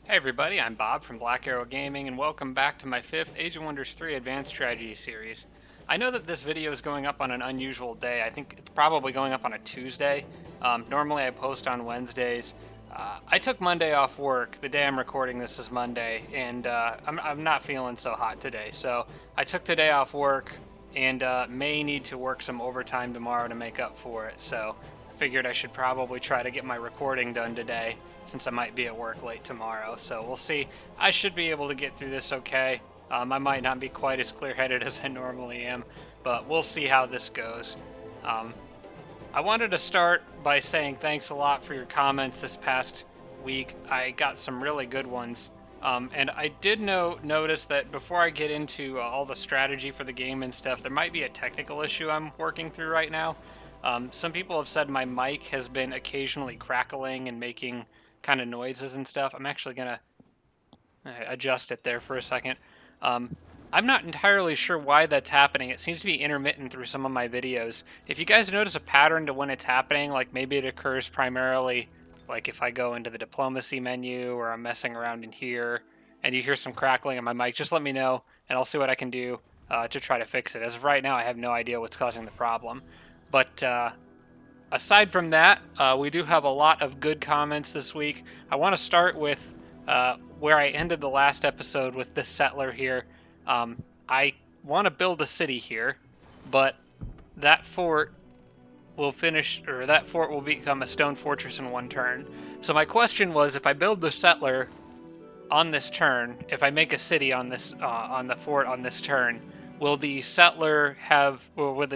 Hey everybody, I'm Bob from Black Arrow Gaming, and welcome back to my 5th Age of Wonders 3 Advanced Strategy series. I know that this video is going up on an unusual day. I think it's probably going up on a Tuesday. Normally I post on Wednesdays. I took Monday off work. The day I'm recording this is Monday, and I'm not feeling so hot today. So I took today off work and may need to work some overtime tomorrow to make up for it. So I figured I should probably try to get my recording done today, since I might be at work late tomorrow. So we'll see. I should be able to get through this okay. I might not be quite as clear-headed as I normally am, but we'll see how this goes. I wanted to start by saying thanks a lot for your comments this past week. I got some really good ones. And I did notice that before I get into all the strategy for the game and stuff, there might be a technical issue I'm working through right now. Some people have said my mic has been occasionally crackling and making kind of noises and stuff. I'm actually gonna adjust it there for a second. I'm not entirely sure why that's happening. It seems to be intermittent through some of my videos. If you guys notice a pattern to when it's happening, like maybe it occurs primarily like if I go into the diplomacy menu or I'm messing around in here and you hear some crackling on my mic, just let me know and I'll see what I can do to try to fix it. As of right now, I have no idea what's causing the problem. But aside from that, we do have a lot of good comments this week. I want to start with where I ended the last episode with this settler here. I want to build a city here, but that fort will become a stone fortress in one turn. So my question was, if I build the settler on this turn, if I make a city on this on the fort on this turn, will the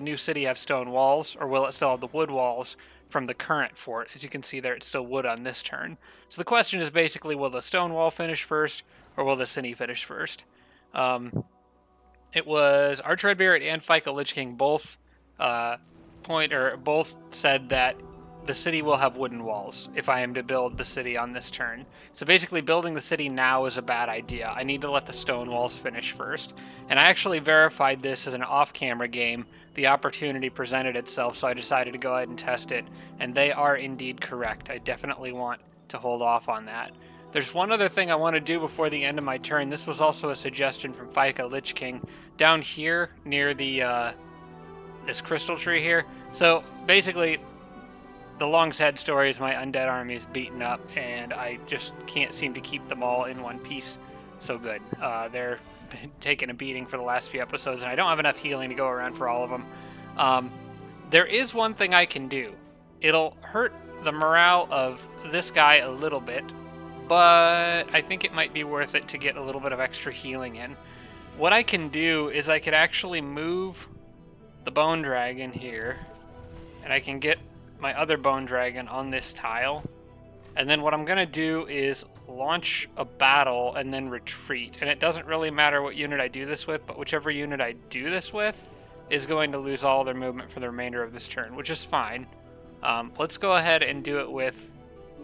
new city have stone walls, or will it still have the wood walls from the current fort? As you can see there, it's still wood on this turn. So the question is basically, will the stone wall finish first, or will the city finish first? It was Arch Redbeard and Fika Lich King both both said that the city will have wooden walls if I am to build the city on this turn. So basically building the city now is a bad idea. I need to let the stone walls finish first. And I actually verified this as an off-camera game. The opportunity presented itself, so I decided to go ahead and test it. And they are indeed correct. I definitely want to hold off on that. There's one other thing I want to do before the end of my turn. This was also a suggestion from Fika Lich King. Down here near the this crystal tree here. So basically, the long sad story is my undead army is beaten up, and I just can't seem to keep them all in one piece so good. They're taking a beating for the last few episodes, and I don't have enough healing to go around for all of them. There is one thing I can do. It'll hurt the morale of this guy a little bit, but I think it might be worth it to get a little bit of extra healing in. What I can do is I could actually move the bone dragon here, and I can get my other bone dragon on this tile, and then what I'm gonna do is launch a battle and then retreat. And it doesn't really matter what unit I do this with, but whichever unit I do this with is going to lose all their movement for the remainder of this turn, which is fine. Let's go ahead and do it with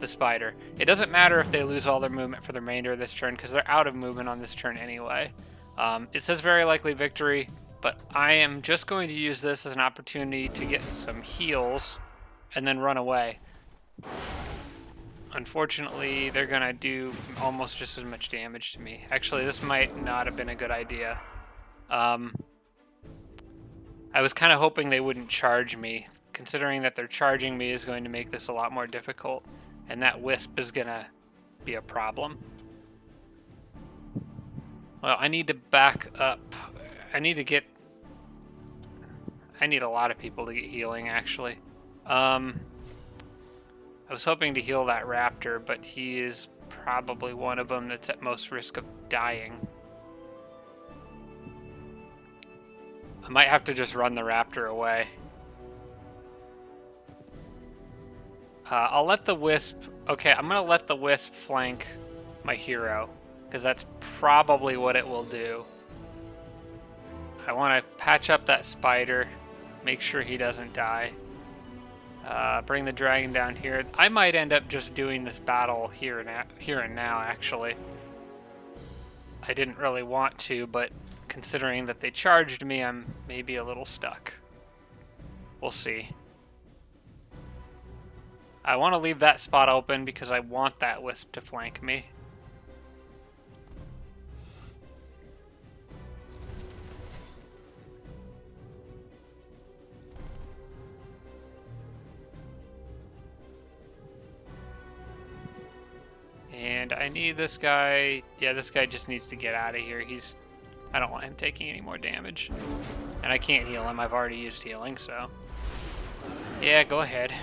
the spider. It doesn't matter if they lose all their movement for the remainder of this turn, because they're out of movement on this turn anyway. It says very likely victory, but I am just going to use this as an opportunity to get some heals and then run away. Unfortunately, they're gonna do almost just as much damage to me. Actually, this might not have been a good idea. I was kind of hoping they wouldn't charge me, considering that they're charging me is going to make this a lot more difficult, and that wisp is gonna be a problem. Well, I need to back up. I need a lot of people to get healing, actually. I was hoping to heal that raptor, but he is probably one of them that's at most risk of dying. I might have to just run the raptor away. I'll let the wisp... Okay, I'm going to let the wisp flank my hero, because that's probably what it will do. I want to patch up that spider, make sure he doesn't die. Bring the dragon down here. I might end up just doing this battle here and now, actually. I didn't really want to, but considering that they charged me, I'm maybe a little stuck. We'll see. I want to leave that spot open because I want that wisp to flank me. And I need this guy. Yeah, this guy just needs to get out of here. I don't want him taking any more damage. And I can't heal him. I've already used healing, so. Yeah, go ahead.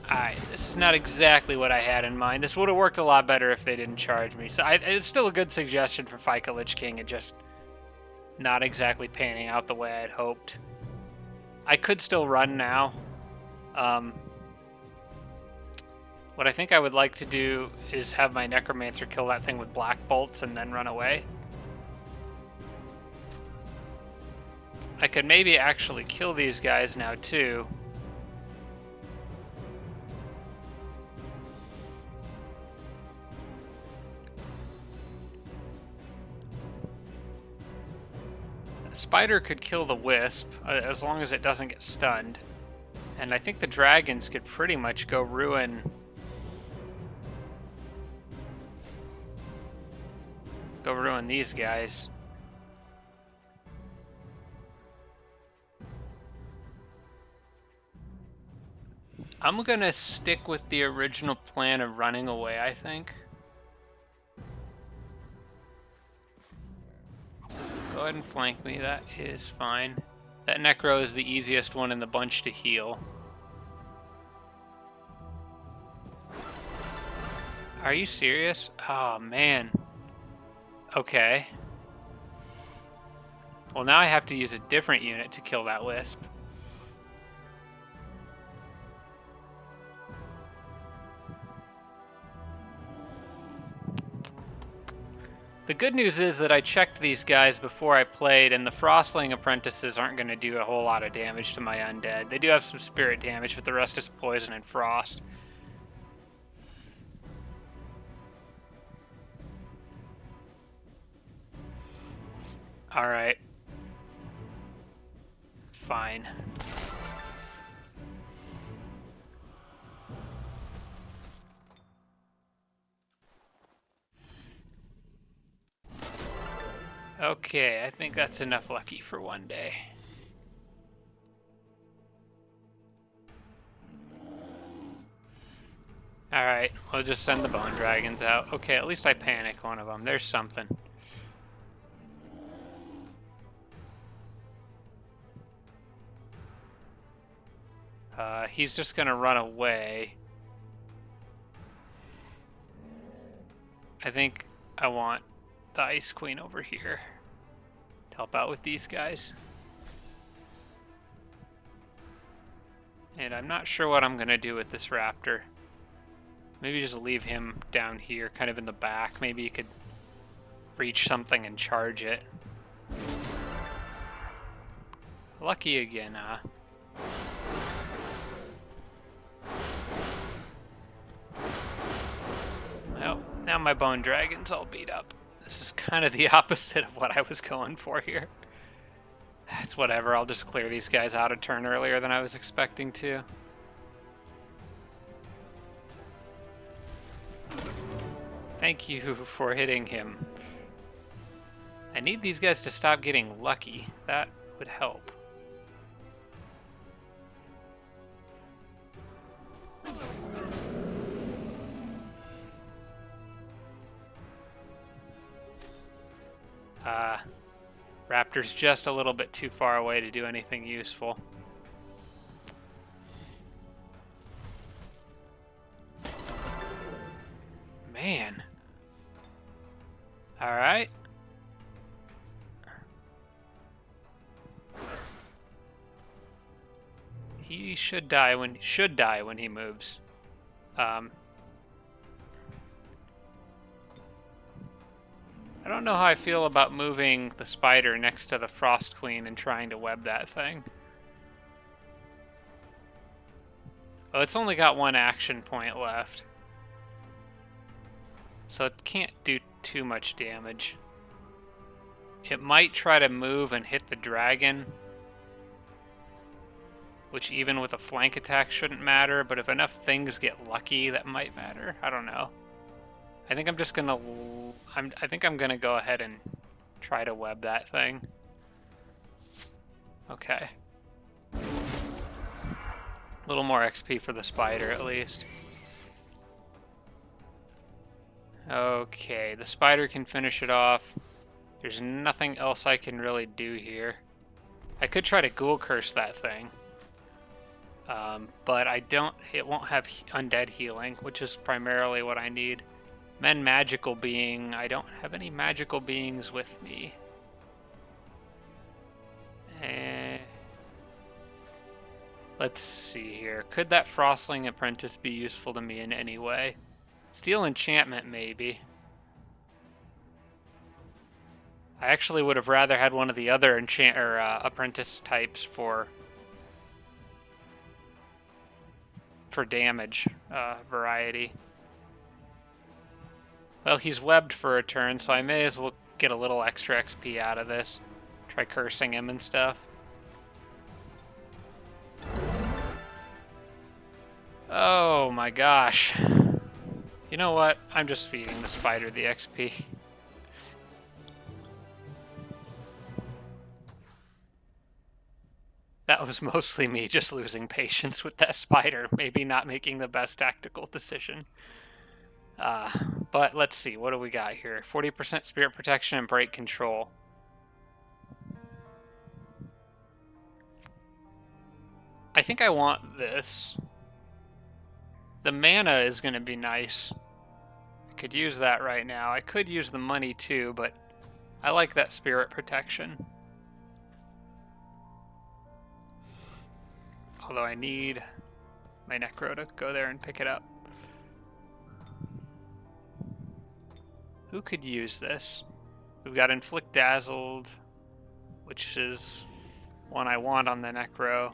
Alright, this is not exactly what I had in mind. This would have worked a lot better if they didn't charge me. So it's still a good suggestion for Fika Lich King. It just not exactly panning out the way I'd hoped. I could still run now. What I think I would like to do is have my Necromancer kill that thing with black bolts and then run away. I could maybe actually kill these guys now too. Spider could kill the Wisp, as long as it doesn't get stunned. And I think the dragons could pretty much go ruin... these guys. I'm gonna stick with the original plan of running away, I think. Go ahead and flank me, that is fine. That Necro is the easiest one in the bunch to heal. Are you serious? Oh, man. Okay. Well, now I have to use a different unit to kill that Wisp. The good news is that I checked these guys before I played, and the Frostling Apprentices aren't going to do a whole lot of damage to my Undead. They do have some spirit damage, but the rest is poison and frost. Alright. Fine. Okay, I think that's enough lucky for one day. Alright, we'll just send the Bone Dragons out. Okay, at least I panic one of them. There's something. He's just gonna run away. I think I want the Ice Queen over here to help out with these guys. And I'm not sure what I'm gonna do with this raptor. Maybe just leave him down here, kind of in the back. Maybe he could reach something and charge it. Lucky again, huh? Well, now my Bone Dragon's all beat up. This is kind of the opposite of what I was going for here. It's whatever, I'll just clear these guys out a turn earlier than I was expecting to. Thank you for hitting him. I need these guys to stop getting lucky. That would help. Raptor's just a little bit too far away to do anything useful. Man. All right. He should die when he moves. I don't know how I feel about moving the spider next to the Frost Queen and trying to web that thing. Oh, it's only got one action point left. So it can't do too much damage. It might try to move and hit the dragon, which even with a flank attack shouldn't matter, but if enough things get lucky, that might matter. I don't know. I think I'm just gonna... I think I'm gonna go ahead and try to web that thing. Okay. A little more XP for the spider, at least. Okay, the spider can finish it off. There's nothing else I can really do here. I could try to ghoul curse that thing. But it won't have undead healing, which is primarily what I need. Men magical being, I don't have any magical beings with me. Let's see here. Could that Frostling Apprentice be useful to me in any way? Steel Enchantment, maybe. I actually would have rather had one of the other apprentice types for damage variety. Well, he's webbed for a turn, so I may as well get a little extra XP out of this. Try cursing him and stuff. Oh my gosh. You know what? I'm just feeding the spider the XP. That was mostly me just losing patience with that spider, maybe not making the best tactical decision. But let's see, what do we got here? 40% spirit protection and break control. I think I want this. The mana is going to be nice. I could use that right now. I could use the money too, but I like that spirit protection. Although I need my Necro to go there and pick it up. Who could use this? We've got Inflict Dazzled, which is one I want on the Necro.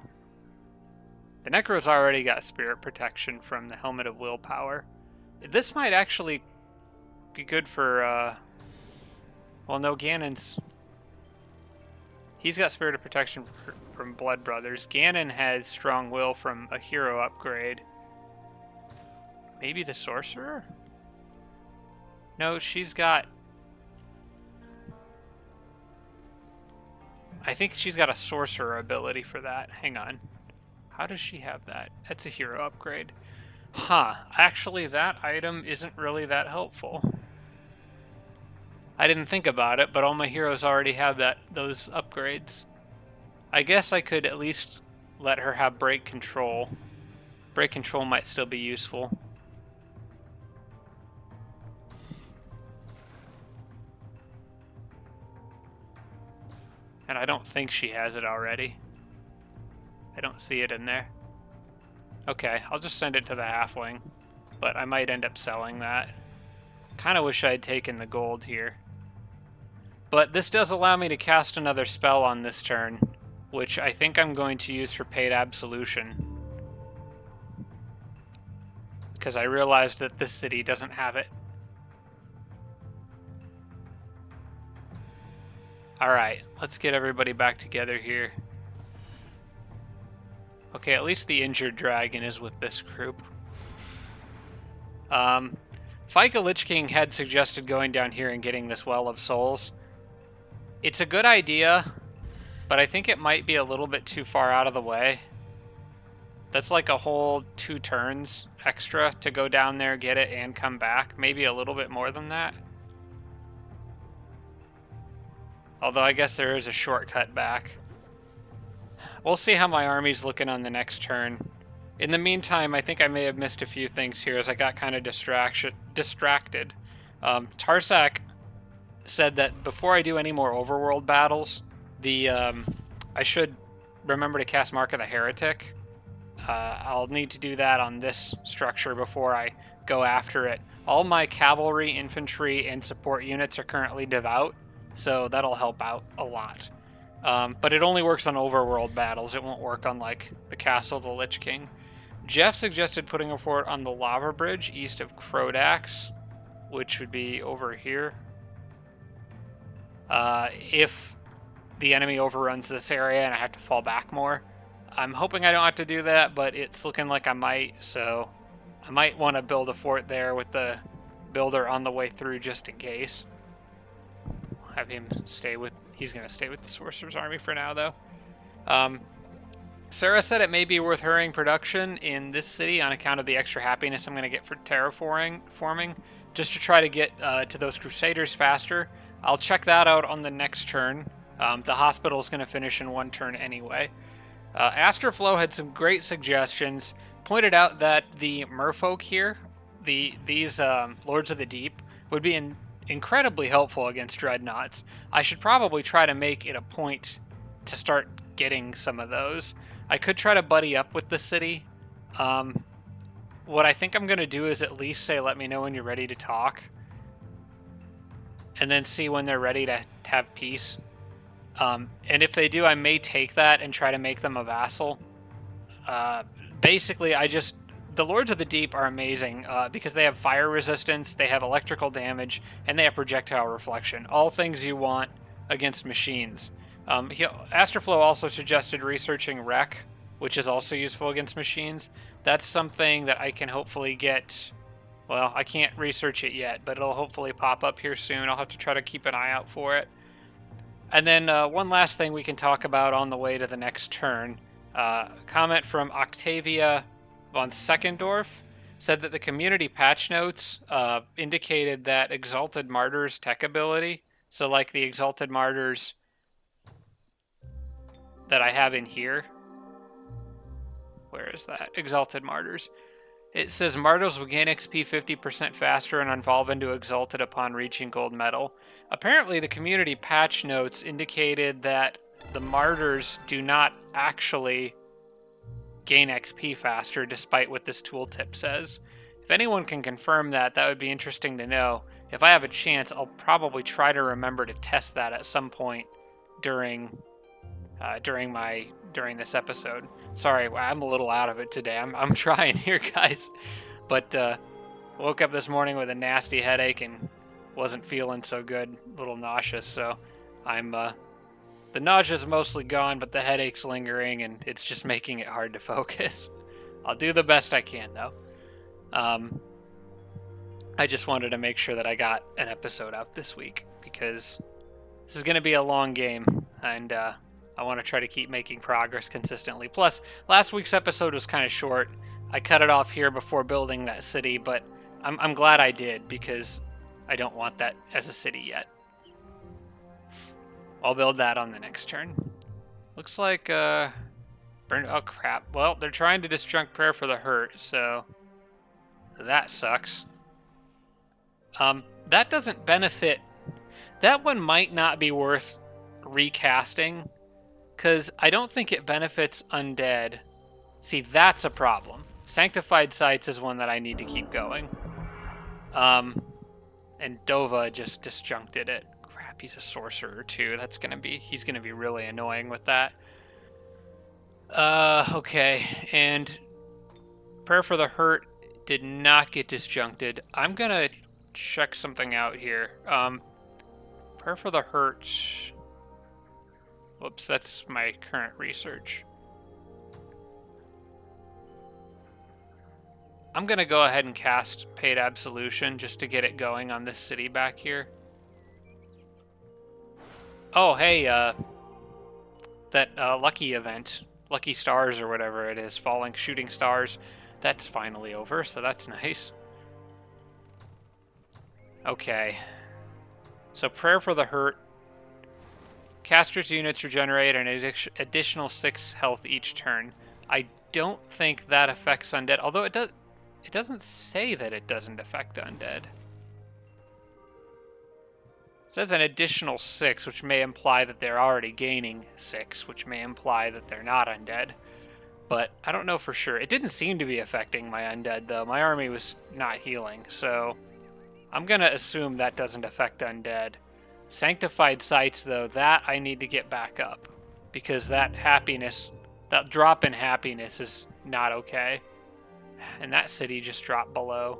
The Necro's already got spirit protection from the Helmet of Willpower. This might actually be good for, well, no, Ganon's... He's got spirit of protection from Blood Brothers. Ganon has strong will from a hero upgrade. Maybe the Sorcerer? No, she's got... I think she's got a Sorcerer ability for that. Hang on. How does she have that? That's a hero upgrade. Huh. Actually, that item isn't really that helpful. I didn't think about it, but all my heroes already have those upgrades. I guess I could at least let her have break control. Break control might still be useful. And I don't think she has it already. I don't see it in there. Okay, I'll just send it to the halfling, but I might end up selling that. Kind of wish I had taken the gold here. But this does allow me to cast another spell on this turn, which I think I'm going to use for Paid Absolution. Because I realized that this city doesn't have it. Alright, let's get everybody back together here. Okay, at least the injured dragon is with this group. Fika Lich King had suggested going down here and getting this Well of Souls. It's a good idea, but I think it might be a little bit too far out of the way. That's like a whole 2 turns extra to go down there, get it, and come back. Maybe a little bit more than that. Although I guess there is a shortcut back. We'll see how my army's looking on the next turn. In the meantime, I think I may have missed a few things here as I got kind of distracted. Tarsak said that before I do any more overworld battles, I should remember to cast Mark of the Heretic. I'll need to do that on this structure before I go after it. All my cavalry, infantry, and support units are currently devout, so that'll help out a lot. But it only works on overworld battles. It won't work on, like, the Castle of the Lich King. Jeff suggested putting a fort on the lava bridge east of Krodax, which would be over here. If the enemy overruns this area and I have to fall back more. I'm hoping I don't have to do that, but it's looking like I might, so I might want to build a fort there with the builder on the way through just in case. Have him stay with... He's going to stay with the Sorcerer's Army for now, though. Sarah said it may be worth hurrying production in this city on account of the extra happiness I'm going to get for terraforming, just to try to get to those Crusaders faster. I'll check that out on the next turn. The hospital's going to finish in one turn anyway. Astroflow had some great suggestions. Pointed out that the merfolk here, these Lords of the Deep, would be incredibly helpful against dreadnoughts. I should probably try to make it a point to start getting some of those. I could try to buddy up with the city. What I think I'm going to do is at least say, let me know when you're ready to talk. And then see when they're ready to have peace. And if they do, I may take that and try to make them a vassal. Basically, the Lords of the Deep are amazing because they have fire resistance, they have electrical damage, and they have projectile reflection. All things you want against machines. Astroflow also suggested researching Wreck, which is also useful against machines. That's something that I can hopefully get. Well, I can't research it yet, but it'll hopefully pop up here soon. I'll have to try to keep an eye out for it. And then one last thing we can talk about on the way to the next turn. Comment from Octavia von Seckendorf said that the community patch notes indicated that Exalted Martyrs tech ability, so like the Exalted Martyrs that I have in here. Where is that? Exalted Martyrs. It says Martyrs will gain XP 50% faster and evolve into Exalted upon reaching gold medal. Apparently the community patch notes indicated that the Martyrs do not actually gain XP faster, despite what this tooltip says. If anyone can confirm that, that would be interesting to know. If I have a chance, I'll probably try to remember to test that at some point during this episode. Sorry, I'm a little out of it today. I'm trying here, guys. But woke up this morning with a nasty headache and wasn't feeling so good, a little nauseous. So the nausea's mostly gone, but the headache's lingering, and it's just making it hard to focus. I'll do the best I can, though. I just wanted to make sure that I got an episode out this week, because this is going to be a long game, and I want to try to keep making progress consistently. Plus, last week's episode was kind of short. I cut it off here before building that city, but I'm glad I did, because I don't want that as a city yet. I'll build that on the next turn. Looks like, oh crap. Well, they're trying to disjunct Prayer for the Hurt, so that sucks. That doesn't benefit. That one might not be worth recasting, because I don't think it benefits Undead. See, that's a problem. Sanctified Sites is one that I need to keep going. And Dova just disjuncted it. Crap, he's a sorcerer too. He's gonna be really annoying with that. Okay, and Prayer for the Hurt did not get disjuncted. I'm gonna check something out here. Prayer for the Hurt. Whoops, that's my current research. I'm gonna go ahead and cast Paid Absolution just to get it going on this city back here. Oh, hey, that lucky event, Lucky Stars or whatever it is, falling shooting stars, that's finally over, so that's nice. Okay, so Prayer for the Hurt. Caster's units regenerate an additional 6 health each turn. I don't think that affects Undead, although it doesn't say that it doesn't affect Undead. It says an additional 6, which may imply that they're already gaining 6, which may imply that they're not Undead. But I don't know for sure. It didn't seem to be affecting my Undead, though. My army was not healing, so I'm going to assume that doesn't affect Undead. Sanctified Sites, though, that I need to get back up, because that drop in happiness is not okay. And that city just dropped below.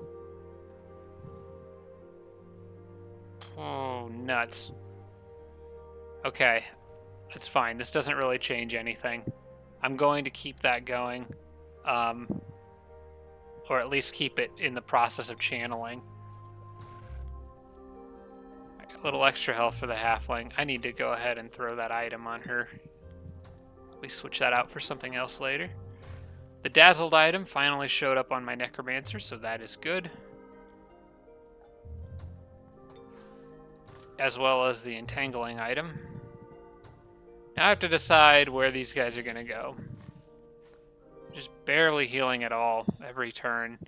Oh, nuts. Okay, that's fine. This doesn't really change anything. I'm going to keep that going, or at least keep it in the process of channeling. A little extra health for the halfling. I need to go ahead and throw that item on her. probably switch that out for something else later. The dazzled item finally showed up on my necromancer, so that is good. As well as the entangling item. Now I have to decide where these guys are going to go. Just barely healing at all every turn.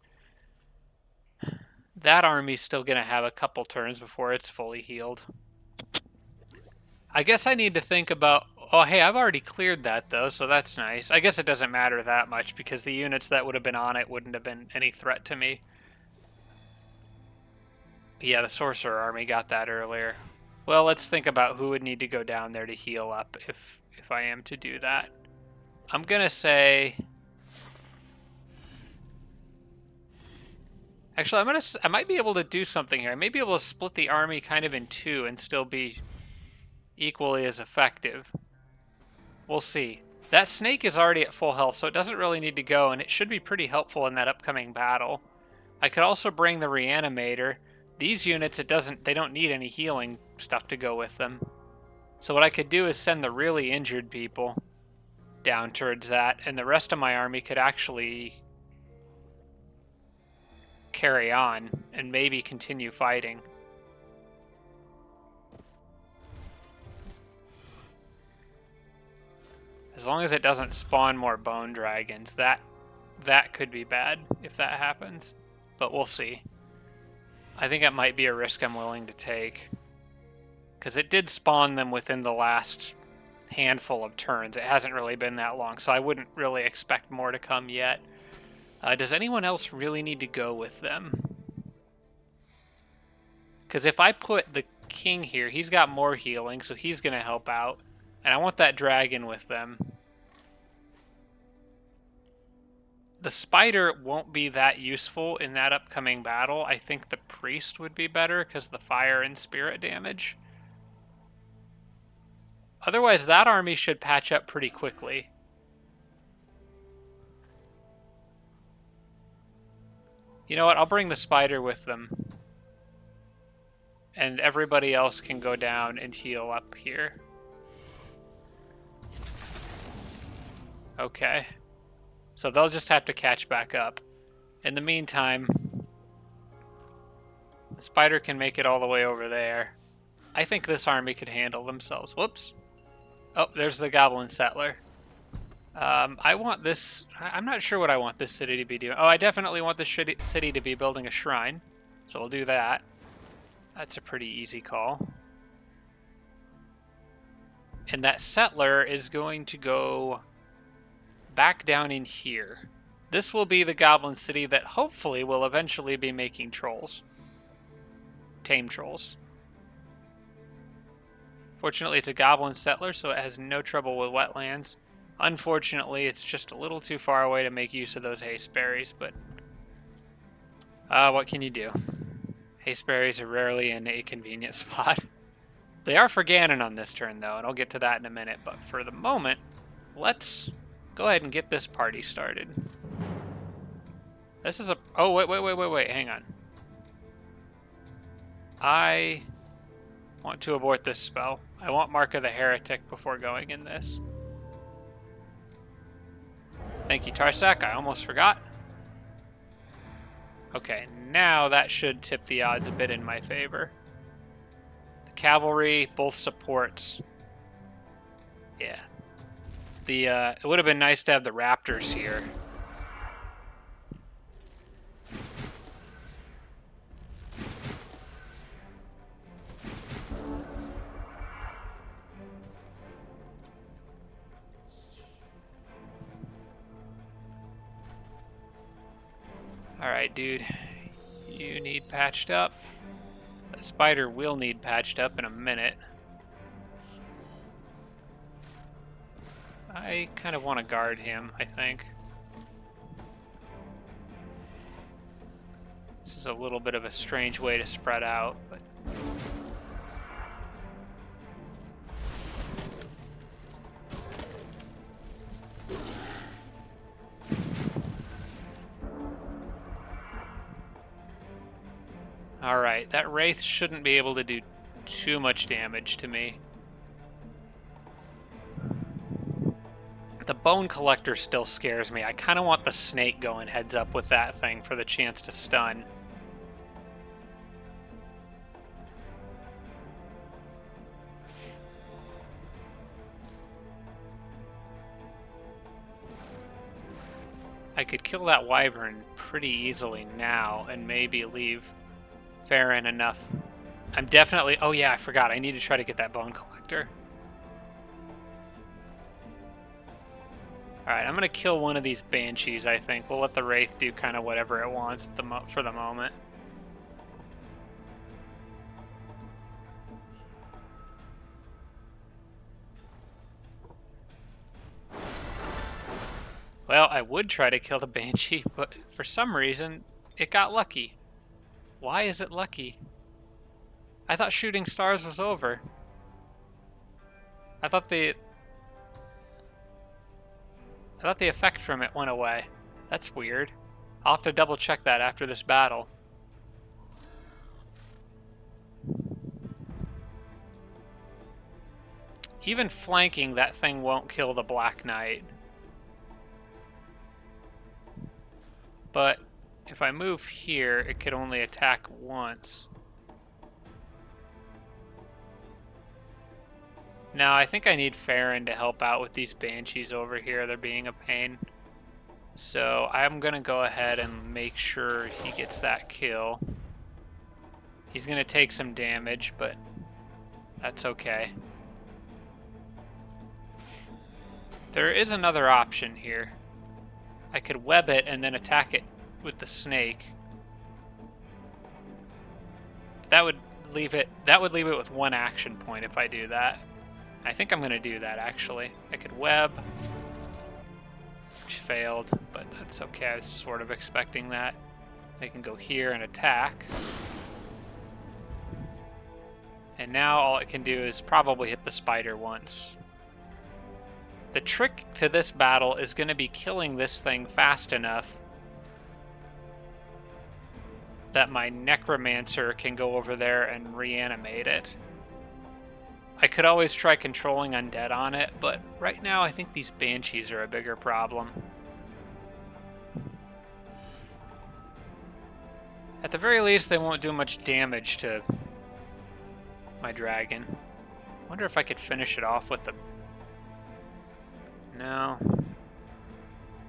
That army's still going to have a couple turns before it's fully healed. I guess I need to think about... Oh, hey, I've already cleared that, though, so that's nice. I guess it doesn't matter that much, because the units that would have been on it wouldn't have been any threat to me. Yeah, the Sorcerer army got that earlier. Well, let's think about who would need to go down there to heal up if I am to do that. I'm going to say... Actually, I might be able to do something here. I may be able to split the army kind of in two and still be equally as effective. We'll see. That snake is already at full health, so it doesn't really need to go, and it should be pretty helpful in that upcoming battle. I could also bring the reanimator. These units, they don't need any healing stuff to go with them. So what I could do is send the really injured people down towards that, and the rest of my army could actually carry on and maybe continue fighting. As long as it doesn't spawn more bone dragons, that could be bad if that happens, but we'll see. I think it might be a risk I'm willing to take, because it did spawn them within the last handful of turns. It hasn't really been that long, so I wouldn't really expect more to come yet. Does anyone else really need to go with them? Because if I put the king here, he's got more healing, so he's going to help out. And I want that dragon with them. The spider won't be that useful in that upcoming battle. I think the priest would be better because the fire and spirit damage. Otherwise, that army should patch up pretty quickly. You know what? I'll bring the spider with them. And everybody else can go down and heal up here. Okay. So they'll just have to catch back up. In the meantime, the spider can make it all the way over there. I think this army could handle themselves. Whoops. Oh, there's the goblin settler. I want this... I'm not sure what I want this city to be doing. Oh, I definitely want this city to be building a shrine. So we'll do that. That's a pretty easy call. And that settler is going to go back down in here. This will be the goblin city that hopefully will eventually be making trolls. Tame trolls. Fortunately, it's a goblin settler, so it has no trouble with wetlands. Unfortunately, it's just a little too far away to make use of those haste berries, but what can you do? Haste berries are rarely in a convenient spot. They are for Ganon on this turn, though, and I'll get to that in a minute, but for the moment, let's go ahead and get this party started. This is a... Oh, wait, hang on. I want to abort this spell. I want Mark of the Heretic before going in this. Thank you, Tarsak. I almost forgot. Okay, now that should tip the odds a bit in my favor. The cavalry, both supports. Yeah. It would have been nice to have the raptors here. Alright, dude. You need patched up. That spider will need patched up in a minute. I kind of want to guard him, I think. This is a little bit of a strange way to spread out, but... Alright, that Wraith shouldn't be able to do too much damage to me. The bone collector still scares me. I kind of want the snake going heads up with that thing for the chance to stun. I could kill that wyvern pretty easily now and maybe leave Farron enough. I'm definitely... Oh yeah, I forgot. I need to try to get that bone collector. Alright, I'm going to kill one of these banshees, I think. We'll let the wraith do kind of whatever it wants for the moment. Well, I would try to kill the banshee, but for some reason, it got lucky. Why is it lucky? I thought shooting stars was over. I thought the effect from it went away. That's weird. I'll have to double check that after this battle. Even flanking, that thing won't kill the Black Knight. But if I move here, it could only attack once. Now, I think I need Farron to help out with these banshees over here. They're being a pain. So I'm going to go ahead and make sure he gets that kill. He's going to take some damage, but that's okay. There is another option here. I could web it and then attack it with the snake. That would leave it with one action point if I do that. I think I'm going to do that, actually. I could web, which failed, but that's okay. I was sort of expecting that. I can go here and attack. And now all it can do is probably hit the spider once. The trick to this battle is going to be killing this thing fast enough that my necromancer can go over there and reanimate it. I could always try controlling undead on it, but right now I think these banshees are a bigger problem. At the very least, they won't do much damage to my dragon. Wonder if I could finish it off with the... No.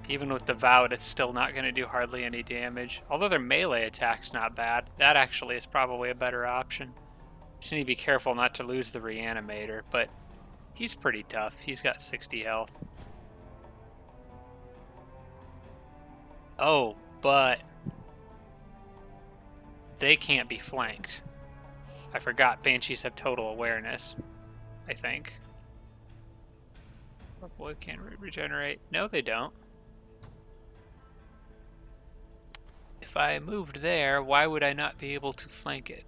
Even with the Vowed, it's still not going to do hardly any damage. Although their melee attack's not bad. That actually is probably a better option. Just need to be careful not to lose the reanimator, but he's pretty tough. He's got 60 health. Oh, but they can't be flanked. I forgot banshees have total awareness, I think. Boy can't regenerate. No, they don't. If I moved there, why would I not be able to flank it?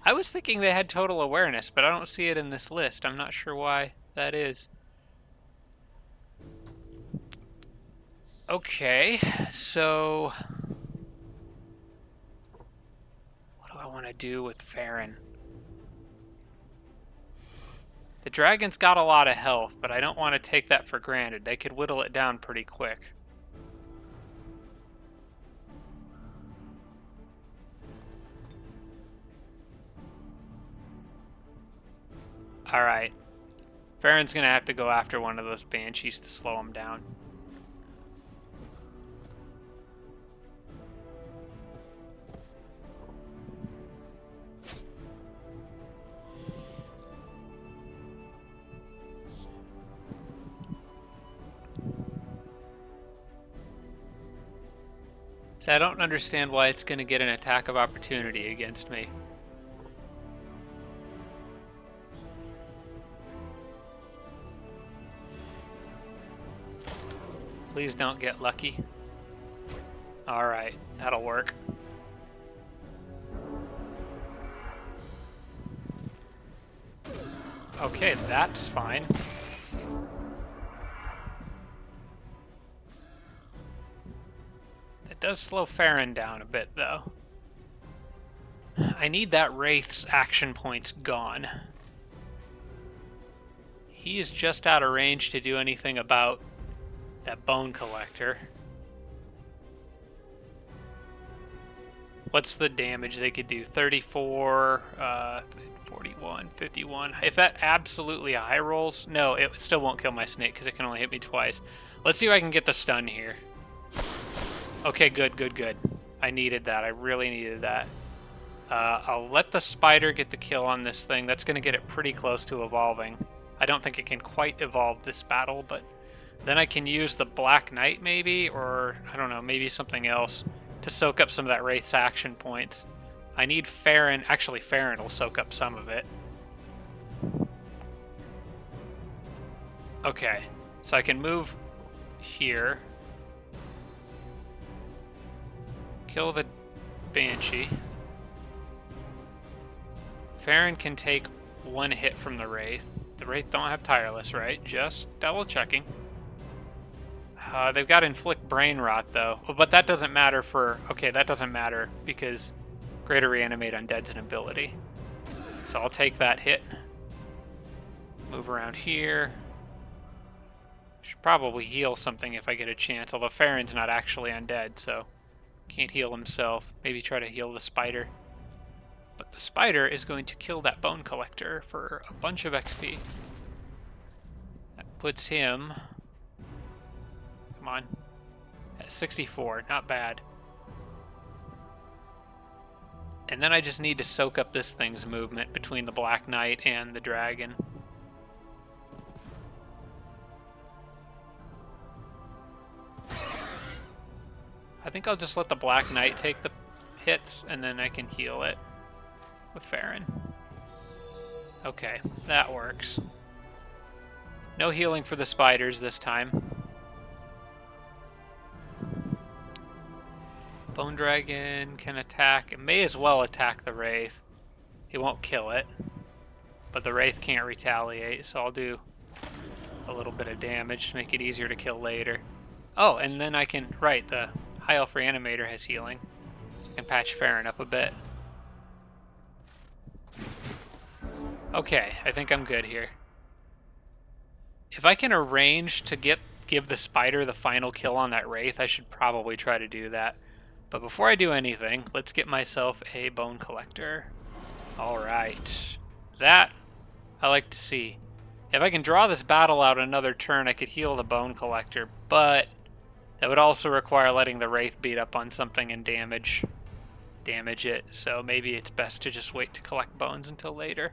I was thinking they had total awareness, but I don't see it in this list. I'm not sure why that is. Okay, so what do I want to do with Farron? The dragon's got a lot of health, but I don't want to take that for granted. They could whittle it down pretty quick. Alright. Farron's gonna have to go after one of those banshees to slow him down. So I don't understand why it's gonna get an attack of opportunity against me. Please don't get lucky. Alright, that'll work. Okay, that's fine. It does slow Farron down a bit, though. I need that Wraith's action points gone. He is just out of range to do anything about that bone collector. What's the damage they could do? 34, 41, 51. If that absolutely high rolls, no, it still won't kill my snake because it can only hit me twice. Let's see if I can get the stun here. Okay, good, good, good. I needed that. I really needed that. I'll let the spider get the kill on this thing. That's going to get it pretty close to evolving. I don't think it can quite evolve this battle, but then I can use the Black Knight maybe, or I don't know, maybe something else to soak up some of that Wraith's action points. I need Farron. Actually, Farron will soak up some of it. Okay, so I can move here. Kill the Banshee. Farron can take one hit from the Wraith. The Wraith don't have Tireless, right? Just double checking. They've got Inflict Brain Rot, though. But that doesn't matter for... Okay, that doesn't matter because Greater Reanimate Undead's an ability. So I'll take that hit. Move around here. Should probably heal something if I get a chance, although Farron's not actually undead, so can't heal himself. Maybe try to heal the spider. But the spider is going to kill that bone collector for a bunch of XP. That puts him... Come on. At 64, not bad. And then I just need to soak up this thing's movement between the Black Knight and the dragon. I think I'll just let the Black Knight take the hits, and then I can heal it with Farron. Okay, that works. No healing for the spiders this time. Bone Dragon can attack. It may as well attack the Wraith. It won't kill it, but the Wraith can't retaliate, so I'll do a little bit of damage to make it easier to kill later. Oh, and then I can... Right, the High Elf Reanimator has healing. I can patch Farron up a bit. Okay, I think I'm good here. If I can arrange to give the spider the final kill on that Wraith, I should probably try to do that. But before I do anything, let's get myself a bone collector. Alright. That I like to see. If I can draw this battle out another turn, I could heal the bone collector, but that would also require letting the Wraith beat up on something and damage it. So maybe it's best to just wait to collect bones until later.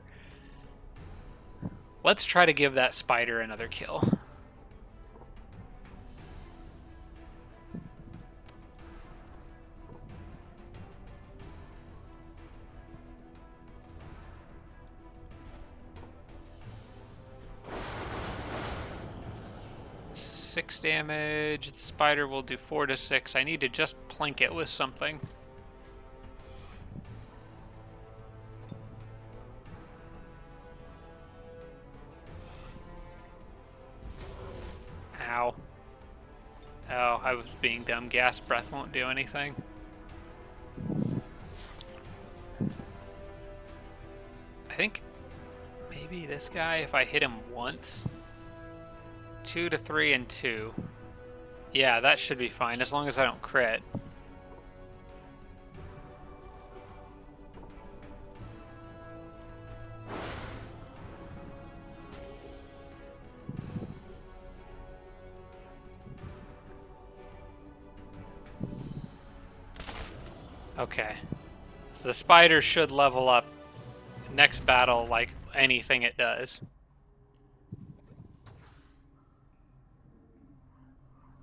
Let's try to give that spider another kill. Six damage. The spider will do 4 to 6. I need to just plink it with something. Ow. Oh, I was being dumb. Gas breath won't do anything. I think maybe this guy, if I hit him once... 2 to 3 and 2. Yeah, that should be fine as long as I don't crit. Okay. So the spider should level up next battle like anything it does.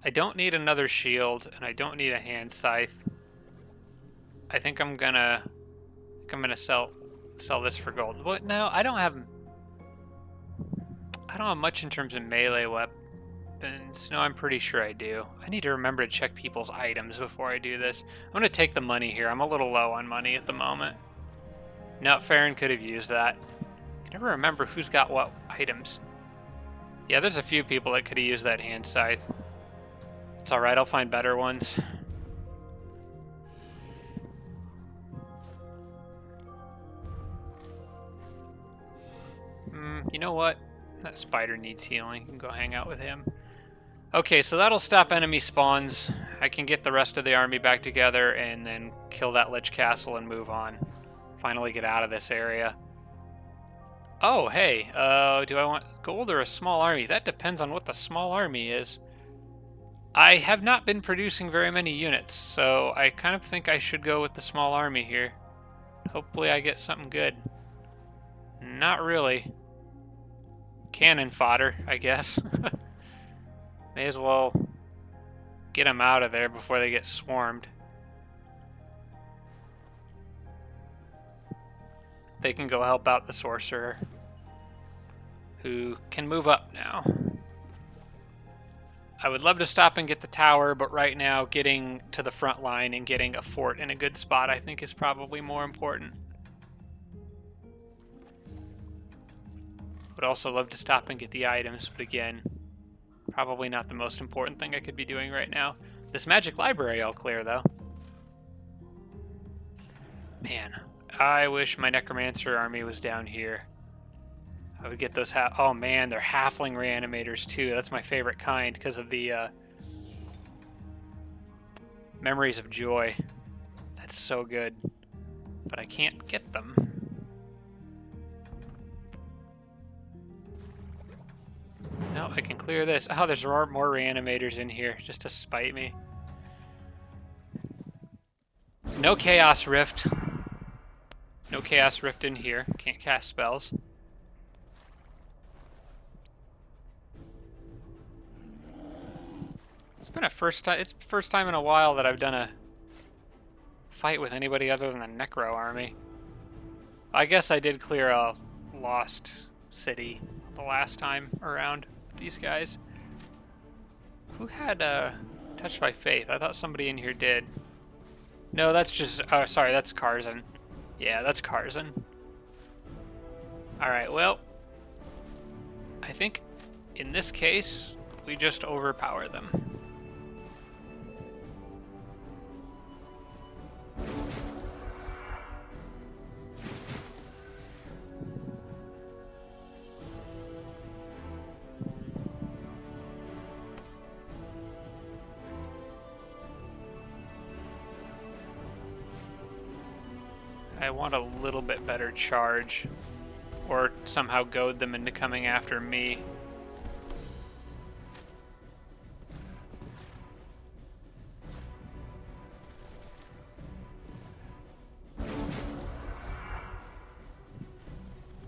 I don't need another shield, and I don't need a hand scythe. I think I'm gonna sell this for gold. But no, I don't have much in terms of melee weapons. No, I'm pretty sure I do. I need to remember to check people's items before I do this. I'm gonna take the money here. I'm a little low on money at the moment. No, Farron could have used that. I can never remember who's got what items. Yeah, there's a few people that could have used that hand scythe. It's alright, I'll find better ones. know what? That spider needs healing. You can go hang out with him. Okay, so that'll stop enemy spawns. I can get the rest of the army back together and then kill that Lich Castle and move on. Finally get out of this area. Oh, hey, do I want gold or a small army? That depends on what the small army is. I have not been producing very many units, so I kind of think I should go with the small army here. Hopefully I get something good. Not really. Cannon fodder, I guess. May as well get them out of there before they get swarmed. They can go help out the sorcerer, who can move up now. I would love to stop and get the tower, but right now getting to the front line and getting a fort in a good spot I think is probably more important. Would also love to stop and get the items, but again, probably not the most important thing I could be doing right now. This magic library I'll clear, though. Man, I wish my necromancer army was down here. I would get those oh man, they're halfling reanimators too. That's my favorite kind because of the memories of joy. That's so good. But I can't get them. No, I can clear this. Oh, there's more reanimators in here just to spite me. So no Chaos Rift. No Chaos Rift in here. Can't cast spells. It's been it's the first time in a while that I've done a fight with anybody other than the Necro army. I guess I did clear a lost city the last time around with these guys. Who had Touched by Faith? I thought somebody in here did. No, that's just... Oh, sorry, that's Karzan. Yeah, that's Karzan. Alright, well... I think in this case, we just overpower them. I want a little bit better charge, or somehow goad them into coming after me.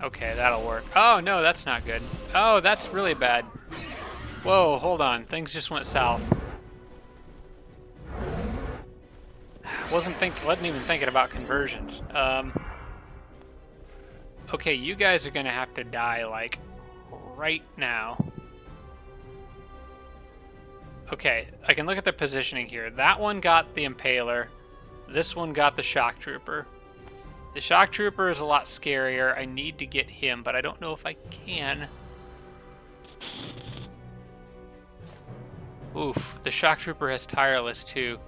Okay, that'll work. Oh no, that's not good. Oh, that's really bad. Whoa, hold on. Things just went south. Wasn't even thinking about conversions. Okay, you guys are gonna have to die like right now. Okay, I can look at the positioning here. That one got the Impaler. This one got the Shock Trooper. The Shock Trooper is a lot scarier. I need to get him, but I don't know if I can. Oof, the Shock Trooper has Tireless too.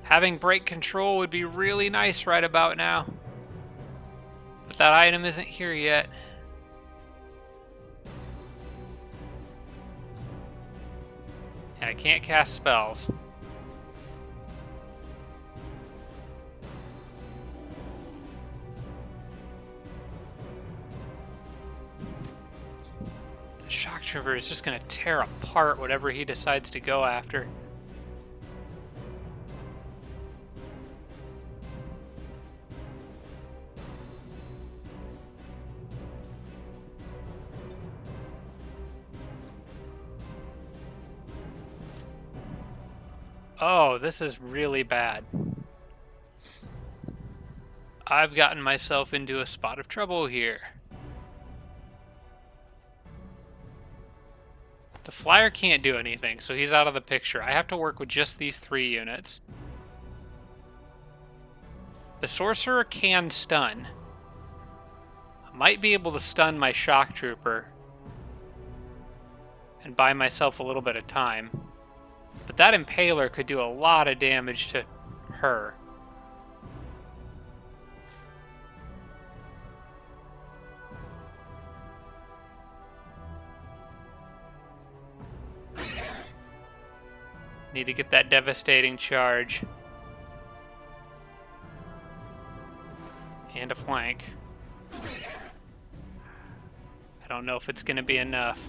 Having break control would be really nice right about now. But that item isn't here yet. And I can't cast spells. The Shock Trooper is just going to tear apart whatever he decides to go after. Oh, this is really bad. I've gotten myself into a spot of trouble here. The flyer can't do anything, so he's out of the picture. I have to work with just these 3 units. The sorcerer can stun. I might be able to stun my Shock Trooper and buy myself a little bit of time. But that Impaler could do a lot of damage to her. Need to get that devastating charge. And a flank. I don't know if it's going to be enough.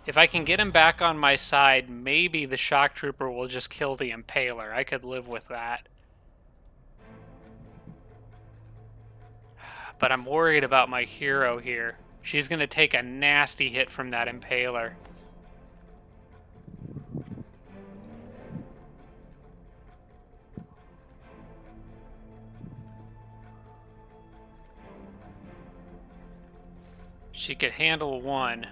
If I can get him back on my side, maybe the shock trooper will just kill the impaler. I could live with that. But I'm worried about my hero here. She's going to take a nasty hit from that impaler. She could handle one.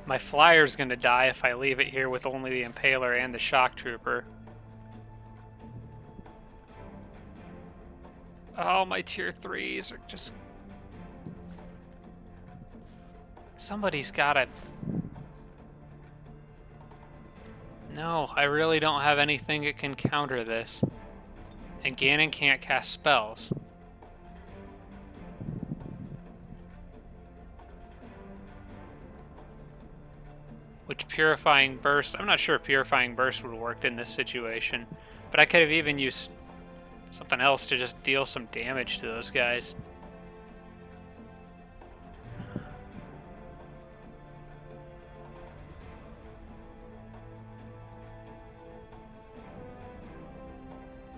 My flyer's gonna die if I leave it here with only the impaler and the shock trooper. Oh, my tier 3s are just... Somebody's gotta... No, I really don't have anything that can counter this. And Ganon can't cast spells. Which Purifying Burst... I'm not sure if Purifying Burst would have worked in this situation. But I could have even used something else to just deal some damage to those guys.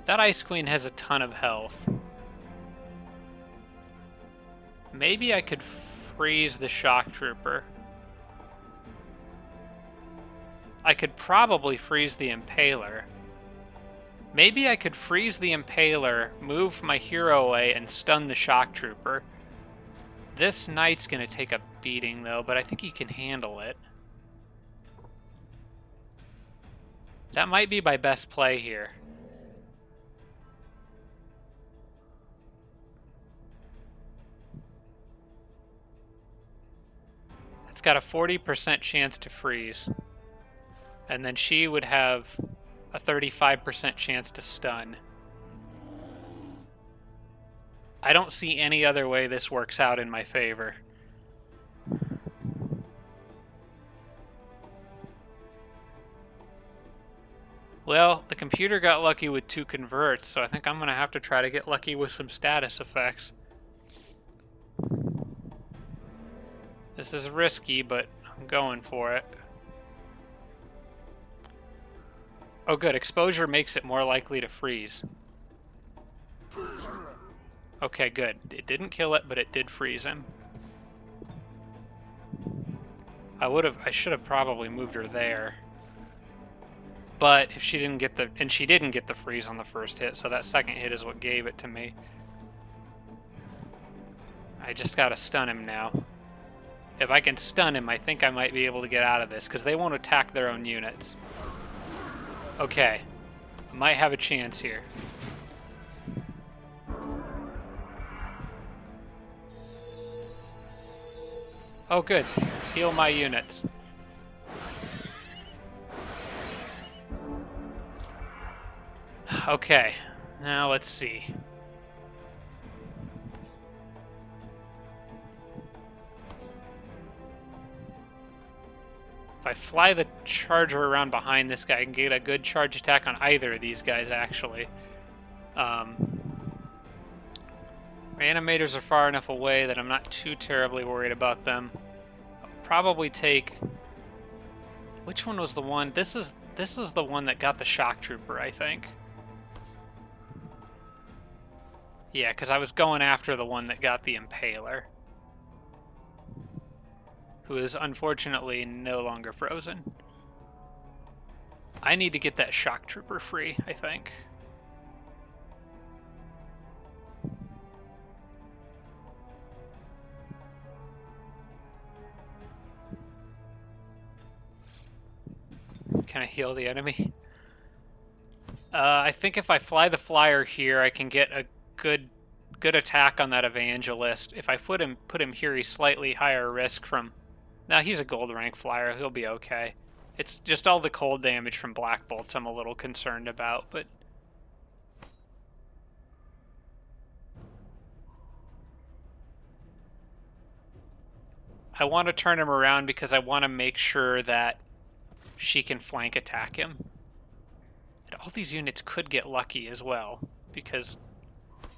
That Ice Queen has a ton of health. Maybe I could freeze the shock trooper. I could probably freeze the impaler. Maybe I could freeze the impaler, move my hero away, and stun the shock trooper. This knight's gonna take a beating though, but I think he can handle it. That might be my best play here. It's got a 40% chance to freeze. And then she would have a 35% chance to stun. I don't see any other way this works out in my favor. Well, the computer got lucky with 2 converts, so I think I'm going to have to try to get lucky with some status effects. This is risky, but I'm going for it. Oh good, exposure makes it more likely to freeze. Okay, good. It didn't kill it, but it did freeze him. I should have probably moved her there. But if she didn't get and she didn't get the freeze on the first hit, so that second hit is what gave it to me. I just gotta stun him now. If I can stun him, I think I might be able to get out of this, because they won't attack their own units. Okay, might have a chance here. Oh good, heal my units. Okay, now let's see. If I fly the charger around behind this guy, I can get a good charge attack on either of these guys, actually. Animators are far enough away that I'm not too terribly worried about them. I'll probably take... Which one was the one? This is the one that got the shock trooper, I think. Yeah, because I was going after the one that got the impaler. Who is unfortunately no longer frozen. I need to get that shock trooper free, I think. Can I heal the enemy? I think if I fly the flyer here, I can get a good attack on that evangelist. If I put him here, he's slightly higher risk from... Now he's a gold rank flyer. He'll be okay. It's just all the cold damage from Black Bolts I'm a little concerned about, but... I want to turn him around because I want to make sure that she can flank attack him. And all these units could get lucky as well, because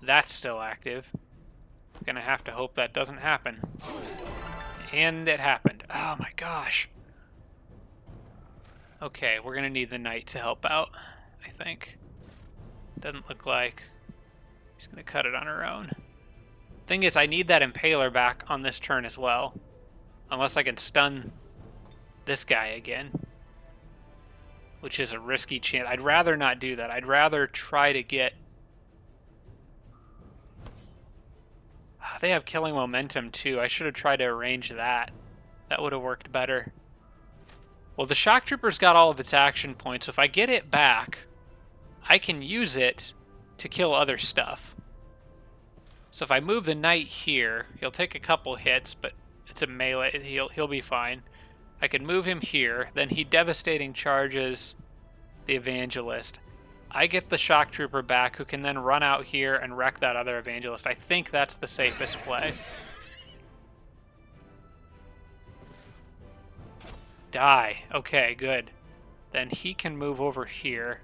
that's still active. I'm gonna have to hope that doesn't happen. And it happened. Oh my gosh. Okay, we're gonna need the knight to help out, I think. Doesn't look like he's gonna cut it on her own. Thing is, I need that impaler back on this turn as well. Unless I can stun this guy again. Which is a risky chance. I'd rather not do that. I'd rather try to get... They have killing momentum too. I should have tried to arrange that. That would have worked better. Well, the shock trooper's got all of its action points. So if I get it back, I can use it to kill other stuff. So if I move the knight here, he'll take a couple hits, but it's a melee. He'll be fine. I can move him here. Then he devastating charges the evangelist. I get the shock trooper back, who can then run out here and wreck that other evangelist. I think that's the safest play. Die. Okay, good. Then he can move over here.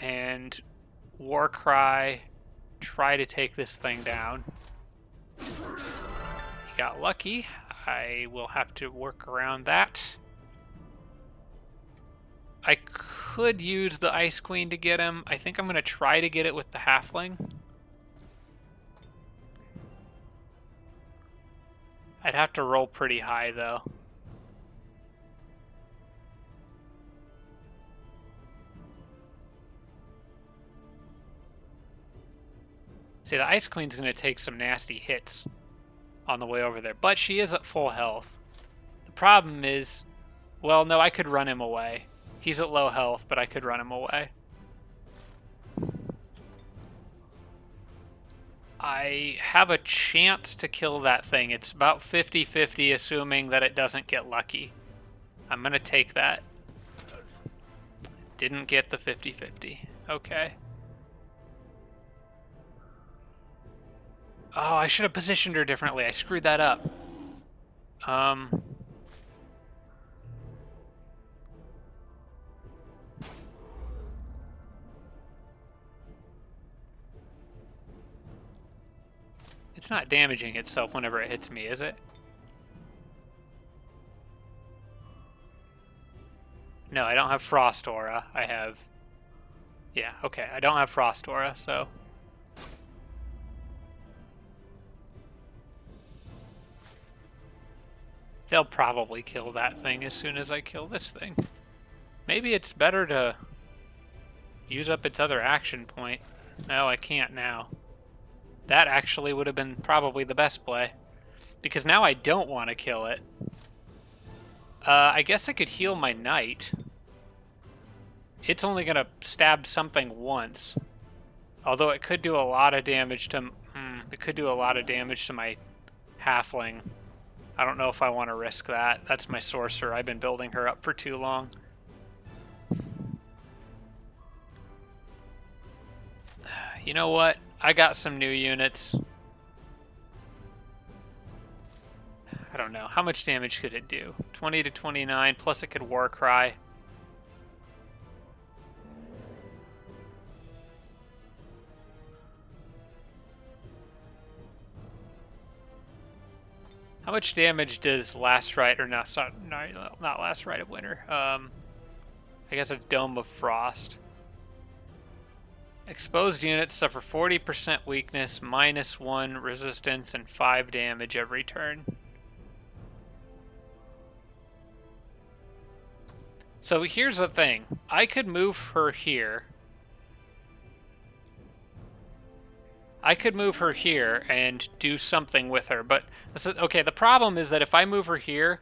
And Warcry, try to take this thing down. He got lucky. I will have to work around that. I could use the Ice Queen to get him. I think I'm going to try to get it with the Halfling. I'd have to roll pretty high, though. See, the Ice Queen's going to take some nasty hits on the way over there, but she is at full health. The problem is, well, no, I could run him away. He's at low health, but I could run him away. I have a chance to kill that thing. It's about 50-50, assuming that it doesn't get lucky. I'm going to take that. Didn't get the 50-50. Okay. Oh, I should have positioned her differently. I screwed that up. It's not damaging itself whenever it hits me, is it? No, I don't have Frost Aura. I have... Yeah, okay. I don't have Frost Aura, so... They'll probably kill that thing as soon as I kill this thing. Maybe it's better to use up its other action point. No, I can't now. That actually would have been probably the best play. Because now I don't want to kill it. I guess I could heal my knight. It's only going to stab something once. Although it could do a lot of damage to... it could do a lot of damage to my halfling. I don't know if I want to risk that. That's my sorcerer. I've been building her up for too long. You know what? I got some new units. I don't know. How much damage could it do? 20 to 29, plus it could Warcry. How much damage does Last Rite, or not Last Rite of Winter. I guess it's Dome of Frost. Exposed units suffer 40% weakness, -1 resistance, and 5 damage every turn. So here's the thing. I could move her here. I could move her here and do something with her, but... Okay, the problem is that if I move her here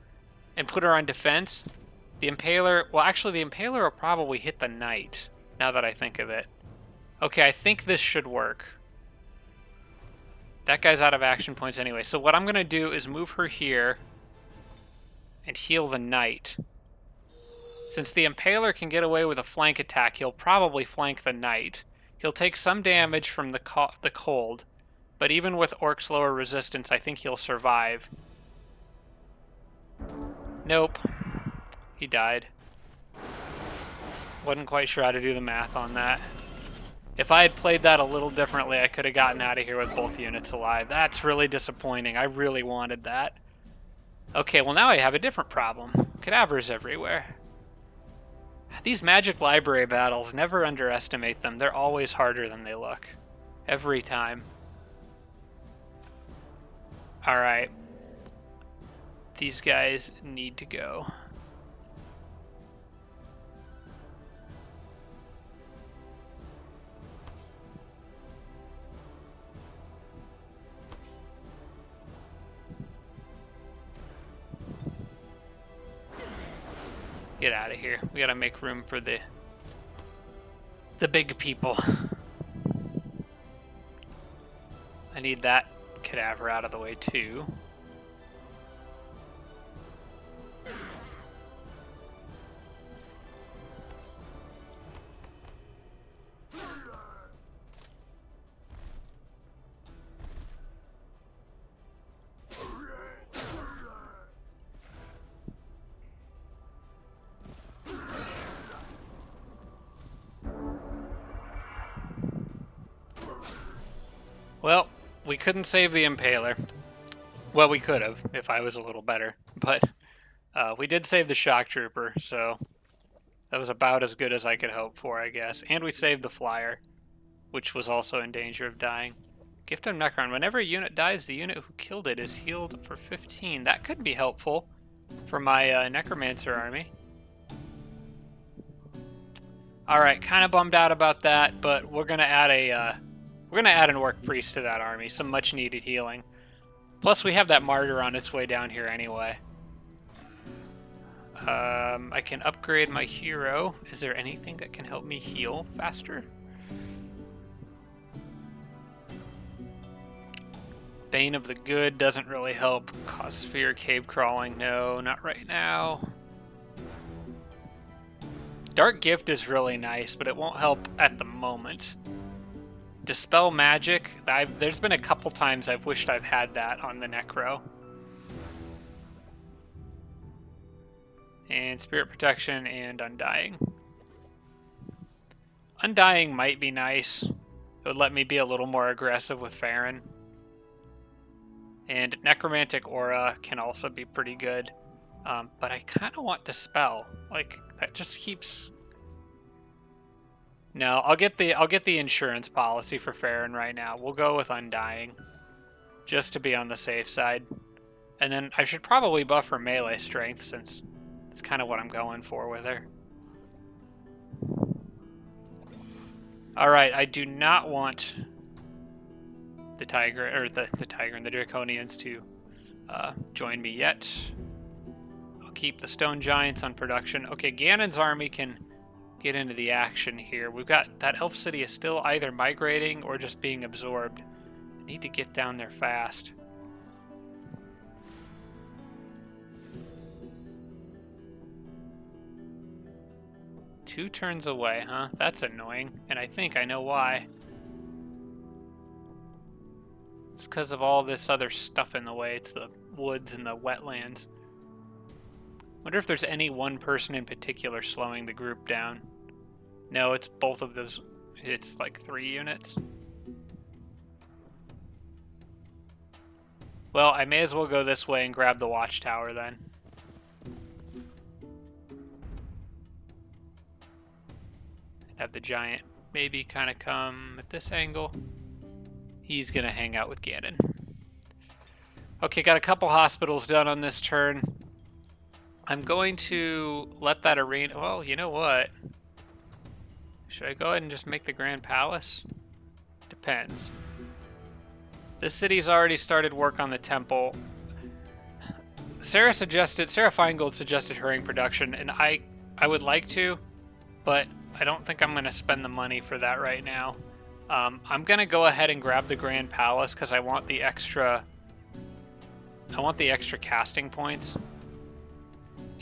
and put her on defense, the Impaler... Well, actually, the Impaler will probably hit the Knight, now that I think of it. Okay, I think this should work. That guy's out of action points anyway. So what I'm going to do is move her here and heal the knight. Since the Impaler can get away with a flank attack, he'll probably flank the knight. He'll take some damage from the cold, but even with Orc's lower resistance, I think he'll survive. Nope. He died. Wasn't quite sure how to do the math on that. If I had played that a little differently, I could have gotten out of here with both units alive. That's really disappointing. I really wanted that. Okay, well now I have a different problem. Cadavers everywhere. These magic library battles, never underestimate them. They're always harder than they look. Every time. Alright. These guys need to go. Get out of here. We gotta make room for the big people. I need that cadaver out of the way too. Well, we couldn't save the Impaler. Well, we could have, if I was a little better. But we did save the Shock Trooper, so that was about as good as I could hope for, I guess. And we saved the Flyer, which was also in danger of dying. Gift of Necron. Whenever a unit dies, the unit who killed it is healed for 15. That could be helpful for my Necromancer army. Alright, kind of bummed out about that, but we're gonna add an Orc Priest to that army, some much needed healing. Plus we have that Martyr on its way down here anyway. I can upgrade my hero. Is there anything that can help me heal faster? Bane of the Good doesn't really help. Cause Sphere, Cave Crawling, no, not right now. Dark Gift is really nice, but it won't help at the moment. Dispel Magic, there's been a couple times I've wished I've had that on the Necro. And Spirit Protection and Undying. Undying might be nice. It would let me be a little more aggressive with Farron. And Necromantic Aura can also be pretty good. But I kind of want Dispel. Like, that just keeps... No, I'll get the insurance policy for Farron right now. We'll go with Undying, just to be on the safe side. And then I should probably buff her melee strength, since it's kind of what I'm going for with her. Alright, I do not want the Tiger, or the Tiger and the Draconians to join me yet. I'll keep the Stone Giants on production. Okay, Ganon's army can get into the action here. We've got that Elf City is still either migrating or just being absorbed. I need to get down there fast. Two turns away, huh? That's annoying, and I think I know why. It's because of all this other stuff in the way. It's the woods and the wetlands. Wonder if there's any one person in particular slowing the group down. No, it's both of those. It's like 3 units. Well, I may as well go this way and grab the watchtower then. Have the giant maybe kind of come at this angle. He's gonna hang out with Ganon. Okay, got a couple hospitals done on this turn. I'm going to let that arena... Well, you know what? Should I go ahead and just make the Grand Palace? Depends. This city's already started work on the temple. Sarah Feingold suggested hurrying production, and I would like to, but I don't think I'm going to spend the money for that right now. I'm going to go ahead and grab the Grand Palace because I want the extra casting points.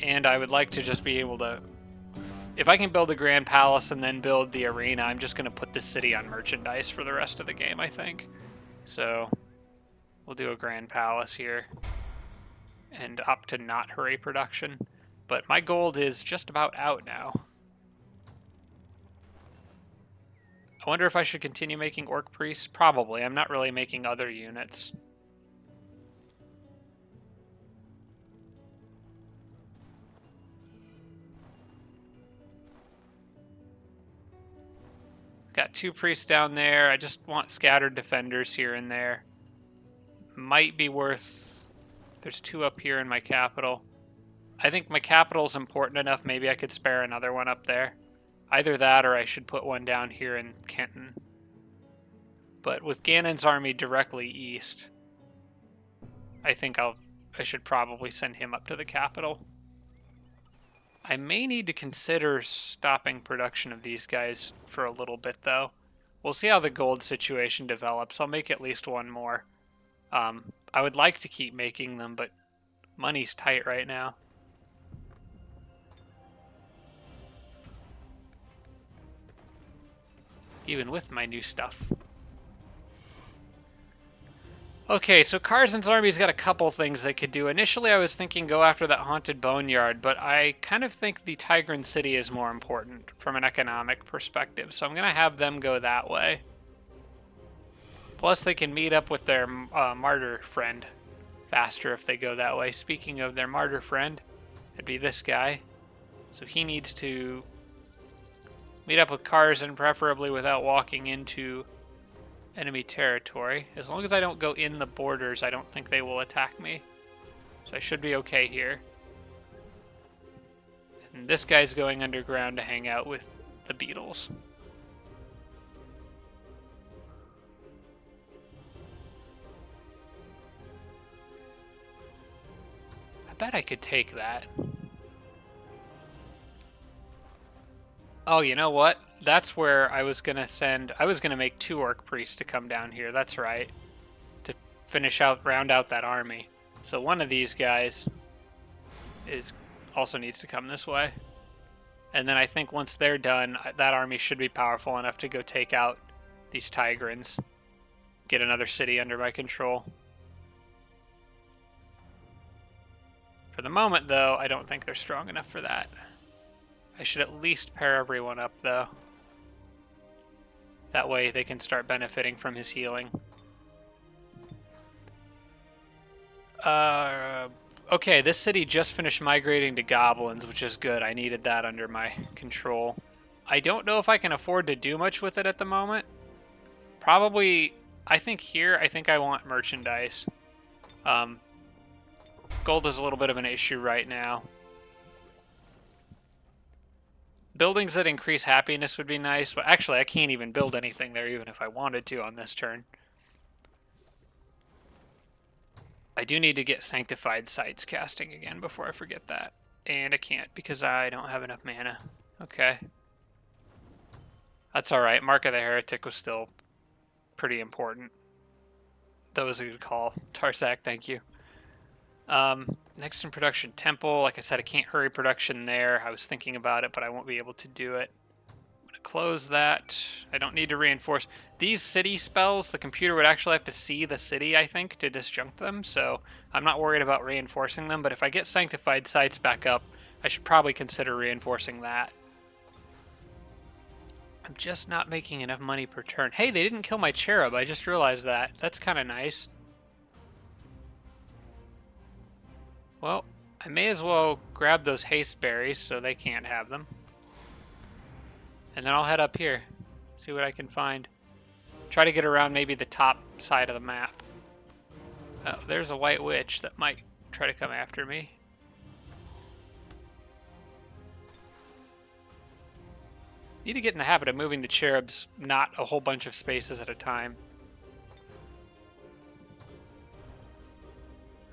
And I would like to just be able to... If I can build a Grand Palace and then build the arena, I'm just going to put the city on merchandise for the rest of the game, I think. So we'll do a Grand Palace here and opt to not hurry production. But my gold is just about out now. I wonder if I should continue making Orc Priests. Probably. I'm not really making other units. Got 2 priests down there. I just want scattered defenders here and there. Might be worth... There's 2 up here in my capital. I think my capital is important enough. Maybe I could spare another one up there. Either that or I should put one down here in Kenton. But with Ganon's army directly east, I think I should probably send him up to the capital. I may need to consider stopping production of these guys for a little bit, though. We'll see how the gold situation develops. I'll make at least one more. I would like to keep making them, but money's tight right now. Even with my new stuff. Okay, so Karzan's army's got a couple things they could do. Initially, I was thinking go after that Haunted Boneyard, but I kind of think the Tigran City is more important from an economic perspective, so I'm going to have them go that way. Plus, they can meet up with their martyr friend faster if they go that way. Speaking of their martyr friend, it'd be this guy. So he needs to meet up with Karzan, preferably without walking into enemy territory. As long as I don't go in the borders, I don't think they will attack me. So I should be okay here. And this guy's going underground to hang out with the beetles. I bet I could take that. Oh, you know what? That's where I was going to send... I was going to make 2 Orc Priests to come down here. That's right. To finish out, round out that army. So one of these guys also needs to come this way. And then I think once they're done, that army should be powerful enough to go take out these Tigrans. Get another city under my control. For the moment, though, I don't think they're strong enough for that. I should at least pair everyone up, though. That way they can start benefiting from his healing. Okay, this city just finished migrating to goblins, which is good. I needed that under my control. I don't know if I can afford to do much with it at the moment. Probably, I think I want merchandise. Gold is a little bit of an issue right now. Buildings that increase happiness would be nice, but actually I can't even build anything there even if I wanted to on this turn. I do need to get Sanctified Sites casting again before I forget that. And I can't because I don't have enough mana. Okay. That's alright. Mark of the Heretic was still pretty important. That was a good call. Tarsak, thank you. Next in production, Temple. Like I said, I can't hurry production there. I was thinking about it, but I won't be able to do it. I'm going to close that. I don't need to reinforce. These city spells, the computer would actually have to see the city, I think, to disjunct them, so I'm not worried about reinforcing them, but if I get Sanctified Sites back up, I should probably consider reinforcing that. I'm just not making enough money per turn. Hey, they didn't kill my cherub. I just realized that. That's kind of nice. Well, I may as well grab those haste berries so they can't have them. And then I'll head up here, see what I can find. Try to get around maybe the top side of the map. Oh, there's a white witch that might try to come after me. Need to get in the habit of moving the cherubs, not a whole bunch of spaces at a time.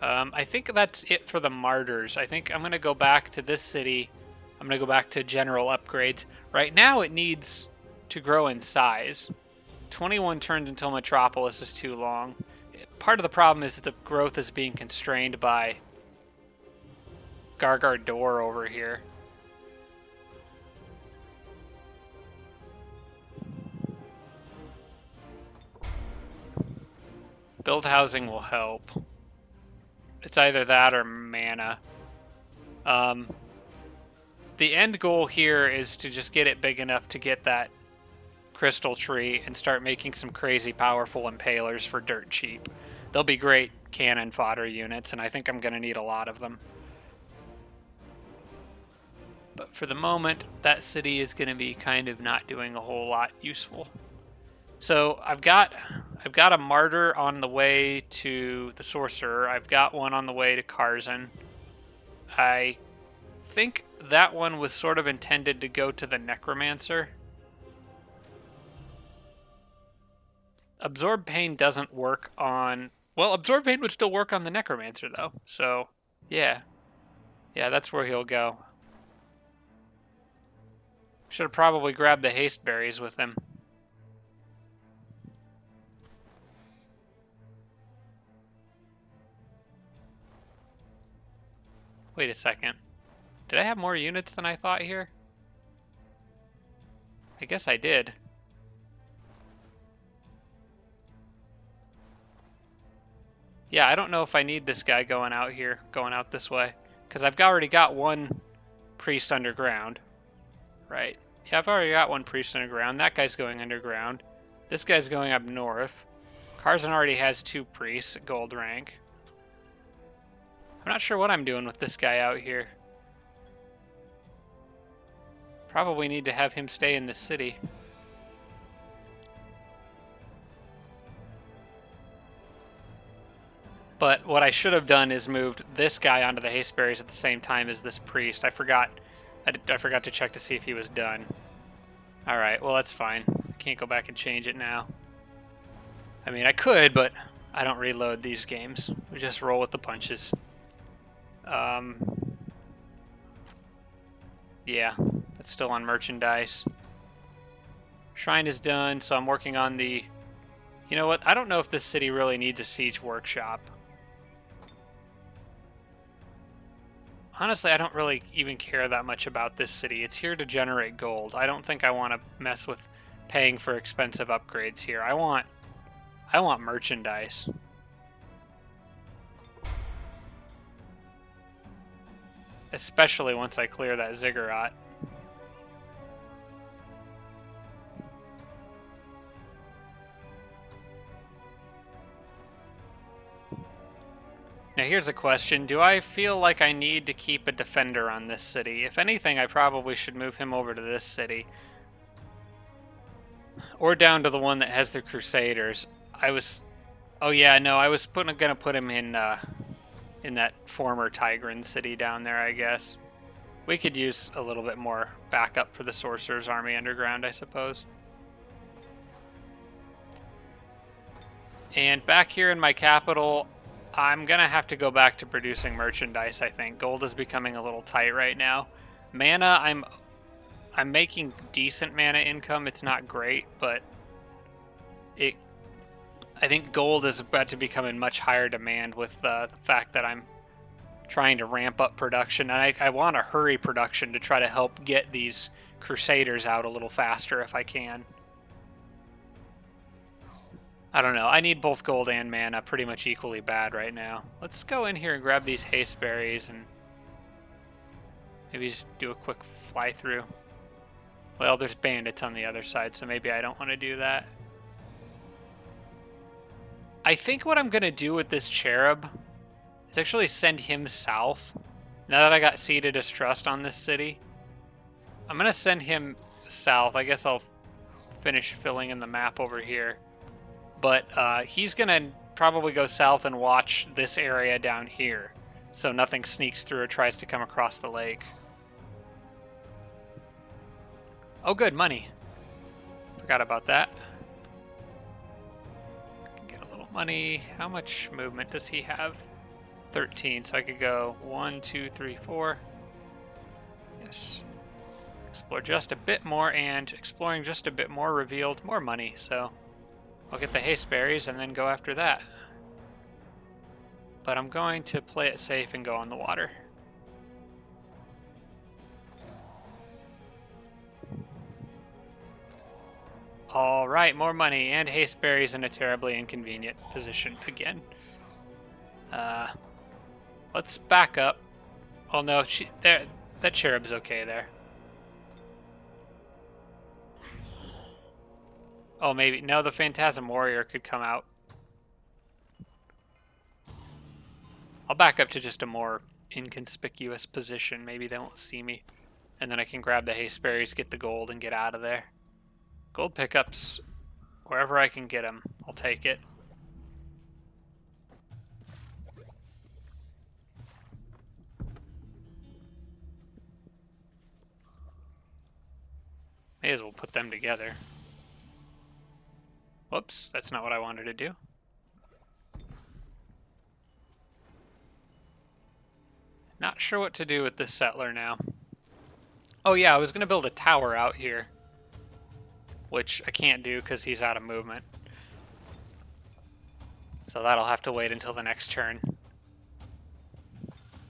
I think that's it for the martyrs. I think I'm going to go back to this city. I'm going to go back to general upgrades. Right now it needs to grow in size. 21 turns until Metropolis is too long. Part of the problem is the growth is being constrained by Gargar door over here. Build housing will help. It's either that or mana. The end goal here is to just get it big enough to get that crystal tree and start making some crazy powerful impalers for dirt cheap. They'll be great cannon fodder units, and I think I'm going to need a lot of them. But for the moment, that city is going to be kind of not doing a whole lot useful. So I've got a martyr on the way to the sorcerer. I've got one on the way to Karzan. I think that one was sort of intended to go to the necromancer. Absorb Pain doesn't work on... Well, Absorb Pain would still work on the necromancer, though. So, yeah. Yeah, that's where he'll go. Should have probably grabbed the haste berries with him. Wait a second. Did I have more units than I thought here? I guess I did. Yeah, I don't know if I need this guy going out here, going out this way. Because I've already got one priest underground. Right. Yeah, I've already got one priest underground. That guy's going underground. This guy's going up north. Karzan already has 2 priests at gold rank. I'm not sure what I'm doing with this guy out here. Probably need to have him stay in the city. But what I should have done is moved this guy onto the haste berries at the same time as this priest. I forgot to check to see if he was done. Alright, well that's fine. Can't go back and change it now. I mean, I could, but I don't reload these games. We just roll with the punches. Yeah, that's still on merchandise. Shrine is done, so I'm working on the... You know what? I don't know if this city really needs a siege workshop. Honestly, I don't really even care that much about this city. It's here to generate gold. I don't think I want to mess with paying for expensive upgrades here. I want merchandise. Especially once I clear that ziggurat. Now here's a question. Do I feel like I need to keep a defender on this city? If anything, I probably should move him over to this city. Or down to the one that has the Crusaders. Oh yeah, no, I was gonna put him in that former Tigran city down there, I guess. We could use a little bit more backup for the Sorcerer's Army underground, I suppose. And back here in my capital, I'm gonna have to go back to producing merchandise, I think. Gold is becoming a little tight right now. Mana, I'm making decent mana income. It's not great, but I think gold is about to become in much higher demand with the fact that I'm trying to ramp up production. And I want to hurry production to try to help get these Crusaders out a little faster if I can. I don't know. I need both gold and mana pretty much equally bad right now. Let's go in here and grab these haste berries and maybe just do a quick fly through. Well, there's bandits on the other side, so maybe I don't want to do that. I think what I'm going to do with this cherub is actually send him south. Now that I got Seed of Distrust on this city, I'm going to send him south. I guess I'll finish filling in the map over here. But he's going to probably go south and watch this area down here, so nothing sneaks through or tries to come across the lake. Oh good, money. Forgot about that. Get a little money. How much movement does he have? 13, so I could go 1, 2, 3, 4. Yes. Explore just a bit more, and exploring just a bit more revealed more money, so I'll get the haste berries and then go after that. But I'm going to play it safe and go on the water. All right, more money, and Hasteberry's in a terribly inconvenient position again. Let's back up. Oh no, that cherub's okay there. Oh, maybe. No, the Phantasm Warrior could come out. I'll back up to just a more inconspicuous position. Maybe they won't see me. And then I can grab the Hasteberries, get the gold, and get out of there. Gold pickups, wherever I can get them, I'll take it. May as well put them together. Whoops, that's not what I wanted to do. Not sure what to do with this settler now. Oh yeah, I was going to build a tower out here, which I can't do because he's out of movement. So that'll have to wait until the next turn.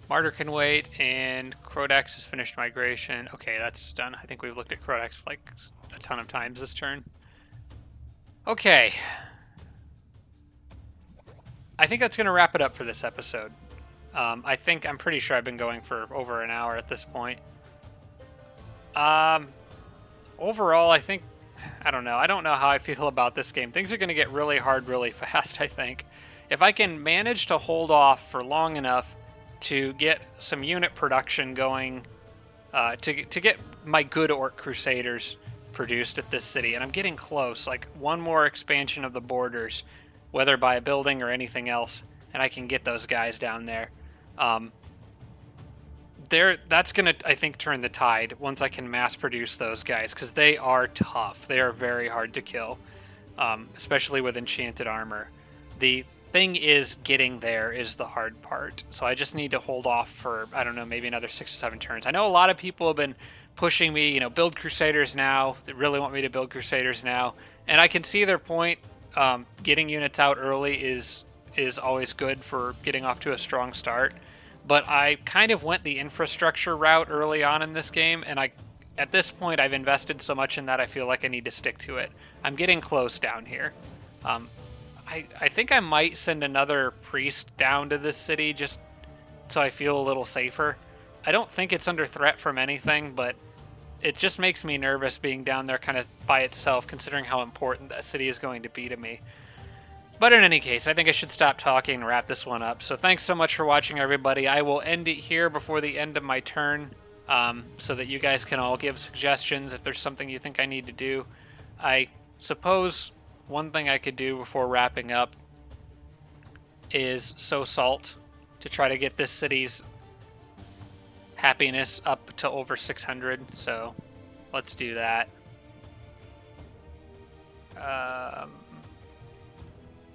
Martyr can wait, and Crodax has finished migration. Okay, that's done. I think we've looked at Crodax like a ton of times this turn. Okay. I think that's going to wrap it up for this episode. I'm pretty sure I've been going for over an hour at this point. Overall, I don't know. I don't know how I feel about this game. Things are going to get really hard really fast, I think. If I can manage to hold off for long enough to get some unit production going, to get my good Orc Crusaders produced at this city, and I'm getting close, like one more expansion of the borders, whether by a building or anything else, and I can get those guys down there. That's gonna, I think, turn the tide once I can mass produce those guys, because they are tough. They are very hard to kill, especially with enchanted armor. The thing is, getting there is the hard part. So I just need to hold off for, I don't know, maybe another 6 or 7 turns. I know a lot of people have been pushing me, build Crusaders now. They really want me to build Crusaders now, and I can see their point. Getting units out early is always good for getting off to a strong start. But I kind of went the infrastructure route early on in this game, and at this point, I've invested so much in that I feel like I need to stick to it. I'm getting close down here. I think I might send another priest down to this city just so I feel a little safer. I don't think it's under threat from anything, but it just makes me nervous being down there kind of by itself, considering how important that city is going to be to me. But in any case, I think I should stop talking and wrap this one up. So thanks so much for watching, everybody. I will end it here before the end of my turn, so that you guys can all give suggestions if there's something you think I need to do. I suppose one thing I could do before wrapping up is sow salt to try to get this city's happiness up to over 600. So let's do that.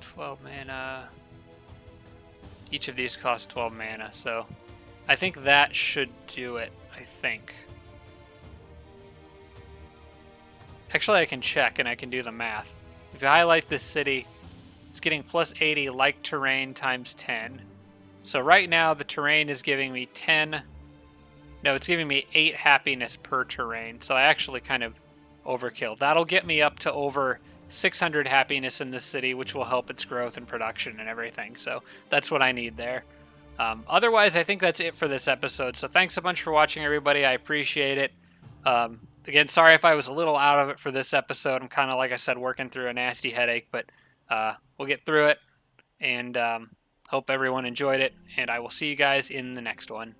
12 mana. Each of these costs 12 mana, so I think that should do it, I think. Actually, I can check and I can do the math. If you highlight this city, it's getting plus 80 like terrain times 10. So right now the terrain is giving me 10. No, it's giving me 8 happiness per terrain. So I actually kind of overkill. That'll get me up to over 600 happiness in this city, which will help its growth and production and everything. So that's what I need there. Otherwise, I think that's it for this episode. So thanks a bunch for watching, everybody. I appreciate it. Again, sorry if I was a little out of it for this episode. I'm kind of, like I said, working through a nasty headache, but we'll get through it. And hope everyone enjoyed it. And I will see you guys in the next one.